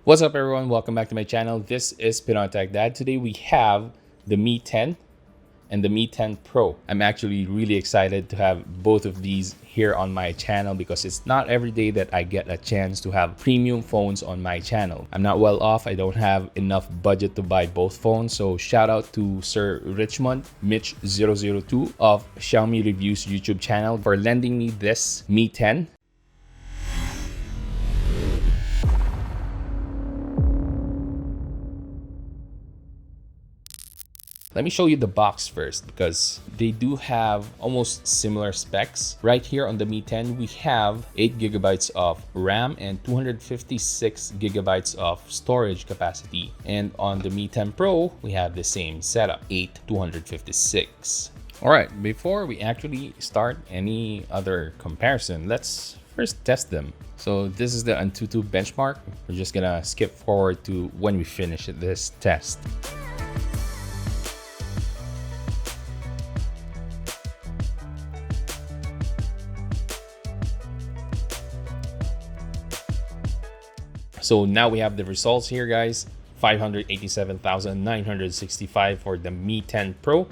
What's up everyone, welcome back to my channel. This is Pinoy Tech Dad. Today we have the Mi 10 and the Mi 10 Pro. I'm actually really excited to have both of these here on my channel because it's not every day that I get a chance to have premium phones on my channel. I'm not well off, I don't have enough budget to buy both phones, so shout out to Sir Richmond Mitch002 of Xiaomi Reviews YouTube channel for lending me this Mi 10. Let me show you the box first because they do have almost similar specs. Right here on the Mi 10, we have 8 gigabytes of RAM and 256 gigabytes of storage capacity. And on the Mi 10 Pro, we have the same setup, 8 256. All right, before we actually start any other comparison, let's first test them. So this is the Antutu benchmark. We're just gonna skip forward to when we finish this test. So now we have the results here, guys. 587,965 for the Mi 10 Pro,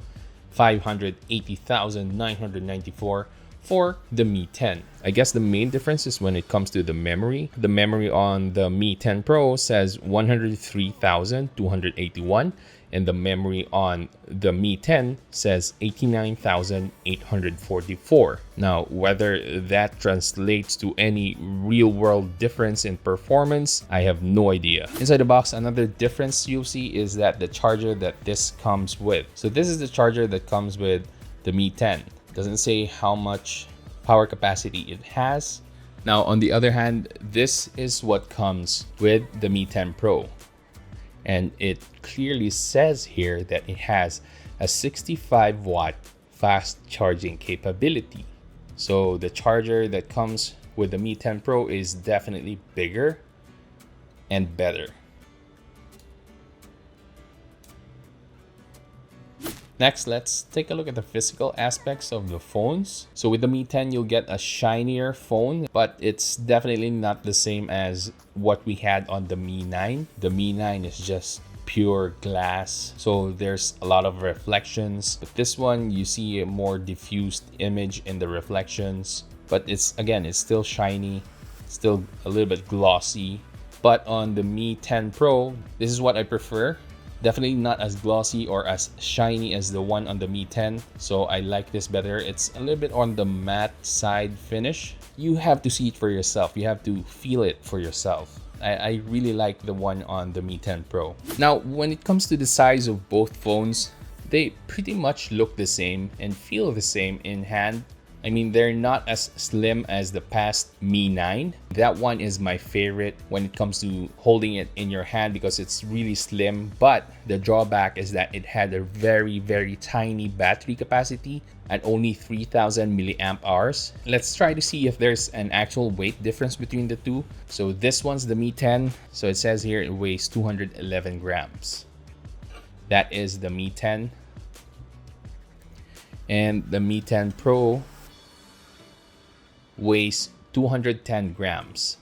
580,994 for the Mi 10. I guess the main difference is when it comes to the memory. The memory on the Mi 10 Pro says 103,281 and the memory on the Mi 10 says 89,844. Now, whether that translates to any real-world difference in performance, I have no idea. Inside the box, another difference you'll see is that the charger that this comes with. So this is the charger that comes with the Mi 10. Doesn't say how much power capacity it has. Now, on the other hand, this is what comes with the Mi 10 Pro. And it clearly says here that it has a 65 watt fast charging capability. So the charger that comes with the Mi 10 Pro is definitely bigger and better. Next, let's take a look at the physical aspects of the phones. So with the Mi 10, you'll get a shinier phone, but it's definitely not the same as what we had on the Mi 9. The Mi 9 is just pure glass, so there's a lot of reflections. But this one, you see a more diffused image in the reflections, but it's still shiny, still a little bit glossy. But on the Mi 10 Pro, this is what I prefer. Definitely not as glossy or as shiny as the one on the Mi 10, so I like this better. It's a little bit on the matte side finish. You have to see it for yourself. You have to feel it for yourself. I really like the one on the Mi 10 Pro. Now, when it comes to the size of both phones, they pretty much look the same and feel the same in hand. I mean, they're not as slim as the past Mi 9. That one is my favorite when it comes to holding it in your hand because it's really slim. But the drawback is that it had a very tiny battery capacity at only 3,000 milliamp hours. Let's try to see if there's an actual weight difference between the two. So this one's the Mi 10. So it says here it weighs 211 grams. That is the Mi 10. And the Mi 10 Pro weighs 210 grams.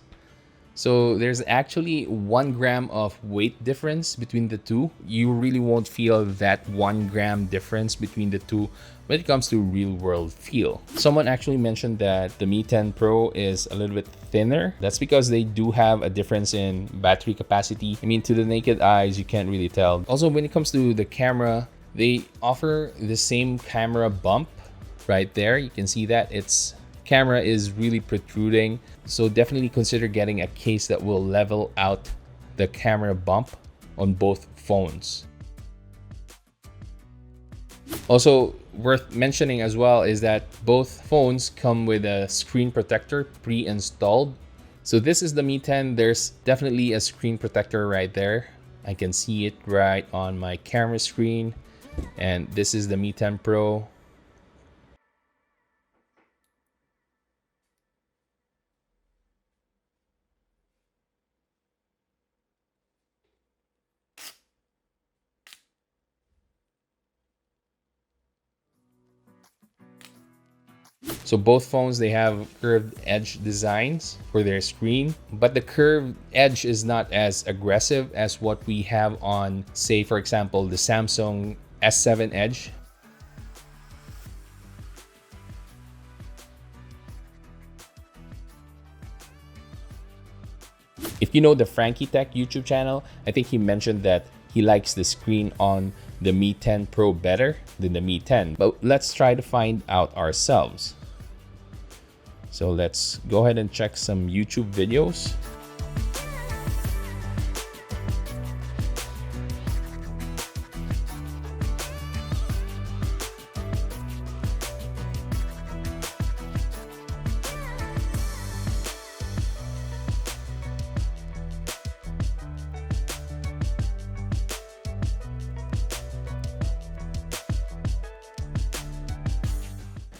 So there's actually 1 gram of weight difference between the two. You really won't feel that 1 gram difference between the two when it comes to real world feel. Someone actually mentioned that the Mi 10 Pro is a little bit thinner. That's because they do have a difference in battery capacity. I mean, to the naked eyes, you can't really tell. Also, when it comes to the camera, they offer the same camera bump right there. You can see that its camera is really protruding, so definitely consider getting a case that will level out the camera bump on both phones. Also worth mentioning as well is that both phones come with a screen protector pre-installed. So this is the Mi 10. There's definitely a screen protector right there. I can see it right on my camera screen. And this is the Mi 10 Pro. So both phones, they have curved edge designs for their screen, but the curved edge is not as aggressive as what we have on, say, for example, the Samsung S7 Edge. If you know the Frankie Tech YouTube channel, I think he mentioned that he likes the screen on the Mi 10 Pro better than the Mi 10. But let's try to find out ourselves. So let's go ahead and check some YouTube videos.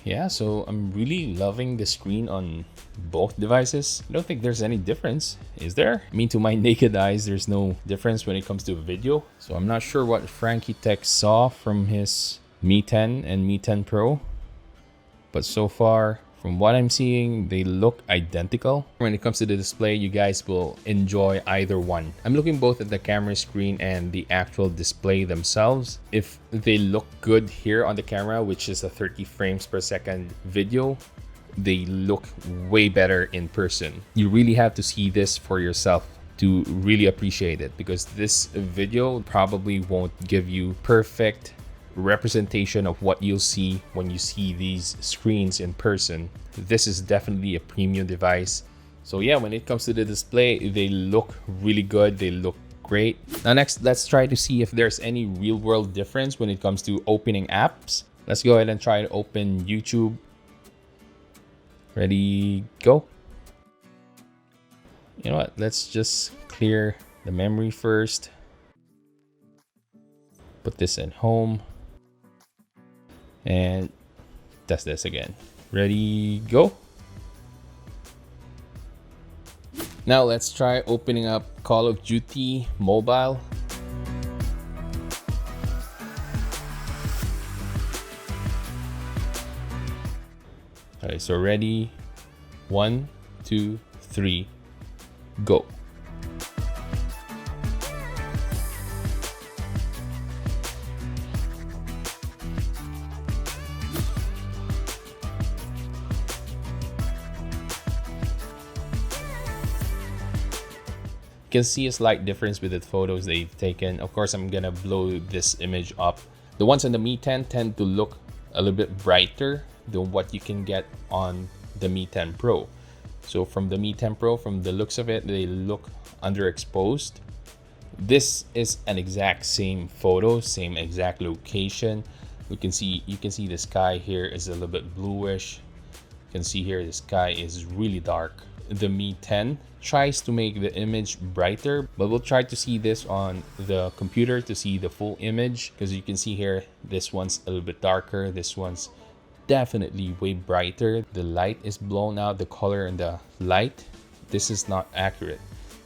Yeah, so I'm really loving the screen on both devices. I don't think there's any difference, is there? I mean, to my naked eyes, there's no difference when it comes to video. So I'm not sure what Frankie Tech saw from his Mi 10 and Mi 10 Pro. But so far, from what I'm seeing, they look identical. When it comes to the display, you guys will enjoy either one. I'm looking both at the camera screen and the actual display themselves. If they look good here on the camera, which is a 30 frames per second video, they look way better in person. You really have to see this for yourself to really appreciate it, because this video probably won't give you perfect representation of what you'll see when you see these screens in person. This is definitely a premium device. So yeah, when it comes to the display, they look really good. They look great. Now next, let's try to see if there's any real world difference when it comes to opening apps. Let's go ahead and try to open YouTube. Ready, go. You know what? Let's just clear the memory first. Put this in home. And test this again. Ready, go. Now let's try opening up Call of Duty Mobile. All right, so ready, 1, 2, 3, go. You can see a slight difference with the photos they've taken. Of course, I'm gonna blow this image up. The ones on the Mi 10 tend to look a little bit brighter than what you can get on the Mi 10 Pro. So from the Mi 10 Pro, from the looks of it, they look underexposed. This is an exact same photo, same exact location. You can see the sky here is a little bit bluish. You can see here the sky is really dark. The Mi 10 tries to make the image brighter, but we'll try to see this on the computer to see the full image, because you can see here this one's a little bit darker, this one's definitely way brighter. The light is blown out, the color in the light, this is not accurate.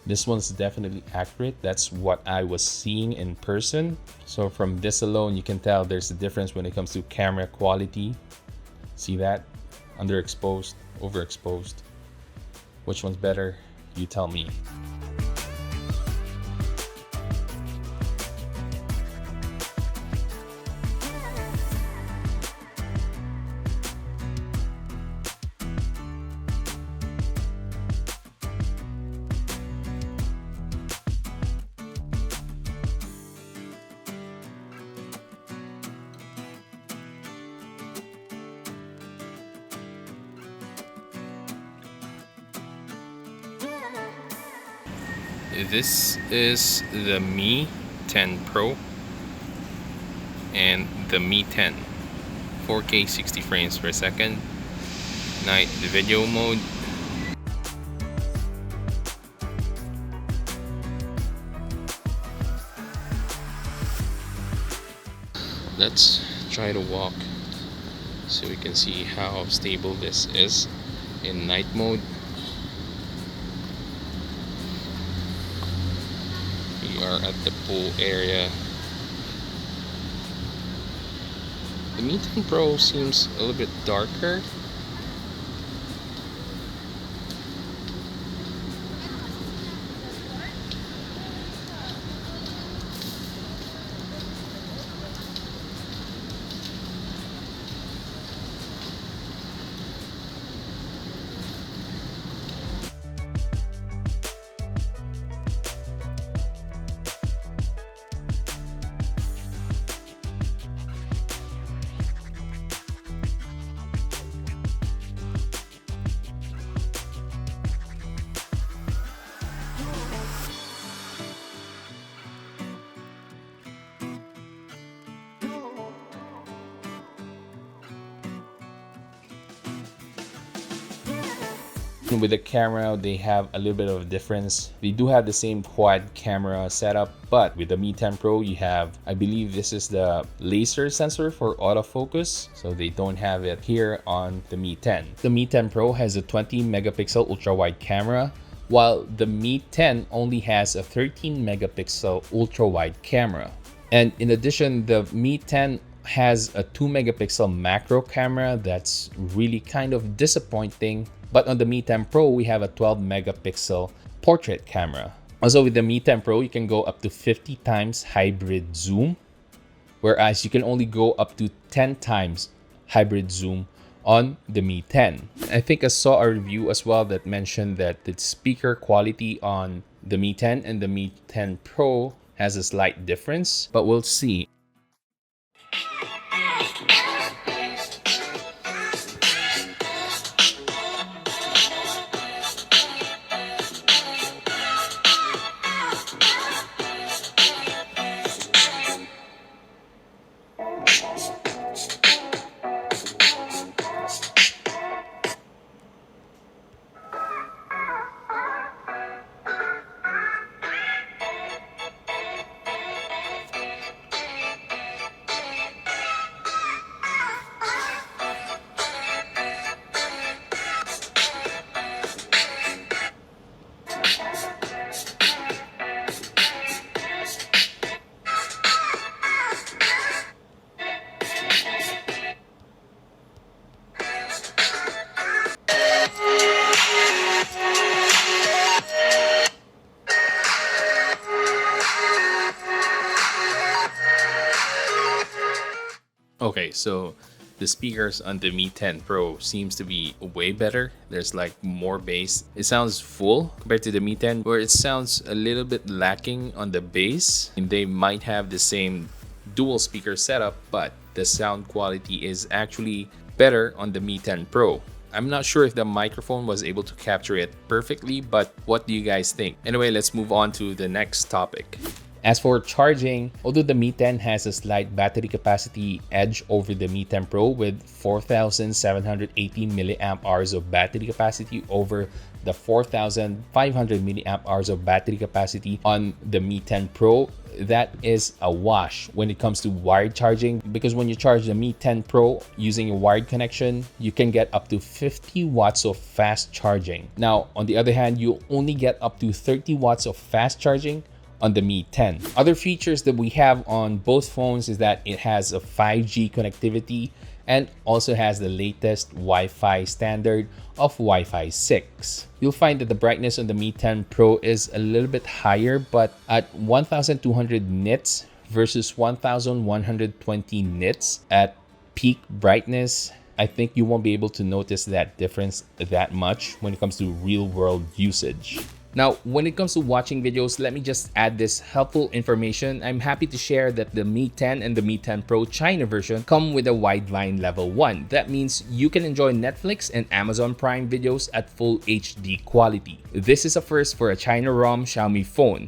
This one's definitely accurate. That's what I was seeing in person. So from this alone, you can tell there's a difference when it comes to camera quality. See that? Underexposed, overexposed. Which one's better? You tell me. This is the Mi 10 Pro and the Mi 10 4K 60 frames per second night video mode. Let's try to walk so we can see how stable this is in night mode. We are at the pool area. The Mi 10 Pro seems a little bit darker With the camera, they have a little bit of a difference. They do have the same quad camera setup, but with the Mi 10 Pro, you have, I believe this is the laser sensor for autofocus, so they don't have it here on the Mi 10. The Mi 10 Pro has a 20 megapixel ultra-wide camera, while the Mi 10 only has a 13 megapixel ultra-wide camera. And in addition, the Mi 10 has a 2 megapixel macro camera that's really kind of disappointing. But on the Mi 10 Pro, we have a 12 megapixel portrait camera. Also with the Mi 10 Pro, you can go up to 50 times hybrid zoom, whereas you can only go up to 10 times hybrid zoom on the Mi 10. I think I saw a review as well that mentioned that the speaker quality on the Mi 10 and the Mi 10 Pro has a slight difference, but we'll see. Okay, so the speakers on the Mi 10 Pro seems to be way better. There's like more bass. It sounds full compared to the Mi 10, where it sounds a little bit lacking on the bass. And they might have the same dual speaker setup, but the sound quality is actually better on the Mi 10 Pro. I'm not sure if the microphone was able to capture it perfectly, but what do you guys think? Anyway, let's move on to the next topic. As for charging, although the Mi 10 has a slight battery capacity edge over the Mi 10 Pro with 4,780 milliamp hours of battery capacity over the 4,500 milliamp hours of battery capacity on the Mi 10 Pro, that is a wash when it comes to wired charging, because when you charge the Mi 10 Pro using a wired connection, you can get up to 50 watts of fast charging. Now, on the other hand, you only get up to 30 watts of fast charging on the Mi 10. Other features that we have on both phones is that it has a 5G connectivity and also has the latest Wi-Fi standard of Wi-Fi 6. You'll find that the brightness on the Mi 10 Pro is a little bit higher, but at 1200 nits versus 1120 nits at peak brightness, I think you won't be able to notice that difference that much when it comes to real-world usage. Now, when it comes to watching videos, let me just add this helpful information. I'm happy to share that the Mi 10 and the Mi 10 Pro China version come with a Widevine Level 1. That means you can enjoy Netflix and Amazon Prime videos at full HD quality. This is a first for a China ROM Xiaomi phone.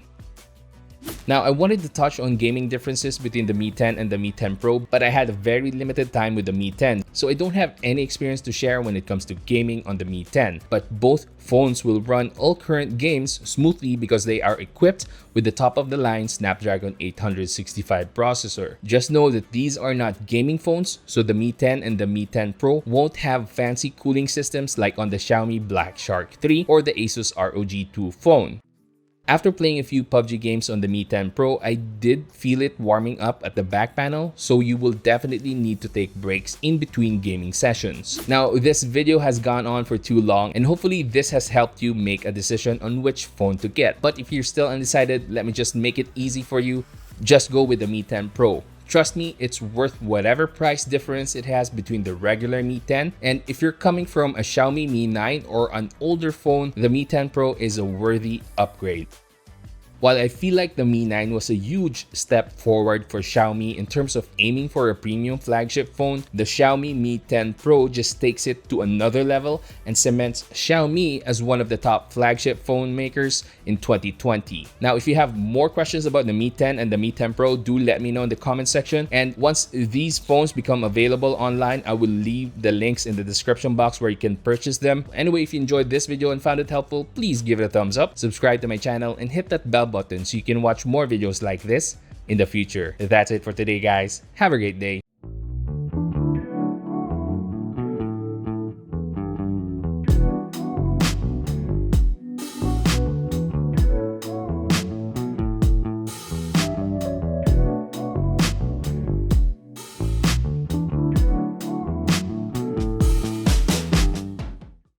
Now, I wanted to touch on gaming differences between the Mi 10 and the Mi 10 Pro, but I had a very limited time with the Mi 10, so I don't have any experience to share when it comes to gaming on the Mi 10. But both phones will run all current games smoothly because they are equipped with the top-of-the-line Snapdragon 865 processor. Just know that these are not gaming phones, so the Mi 10 and the Mi 10 Pro won't have fancy cooling systems like on the Xiaomi Black Shark 3 or the Asus ROG 2 phone. After playing a few PUBG games on the Mi 10 Pro, I did feel it warming up at the back panel, so you will definitely need to take breaks in between gaming sessions. Now, this video has gone on for too long, and hopefully this has helped you make a decision on which phone to get. But if you're still undecided, let me just make it easy for you. Just go with the Mi 10 Pro. Trust me, it's worth whatever price difference it has between the regular Mi 10. And if you're coming from a Xiaomi Mi 9 or an older phone, the Mi 10 Pro is a worthy upgrade. While I feel like the Mi 9 was a huge step forward for Xiaomi in terms of aiming for a premium flagship phone, the Xiaomi Mi 10 Pro just takes it to another level and cements Xiaomi as one of the top flagship phone makers in 2020. Now, if you have more questions about the Mi 10 and the Mi 10 Pro, do let me know in the comment section. And once these phones become available online, I will leave the links in the description box where you can purchase them. Anyway, if you enjoyed this video and found it helpful, please give it a thumbs up, subscribe to my channel, and hit that bell button so you can watch more videos like this in the future. That's it for today, guys. Have a great day.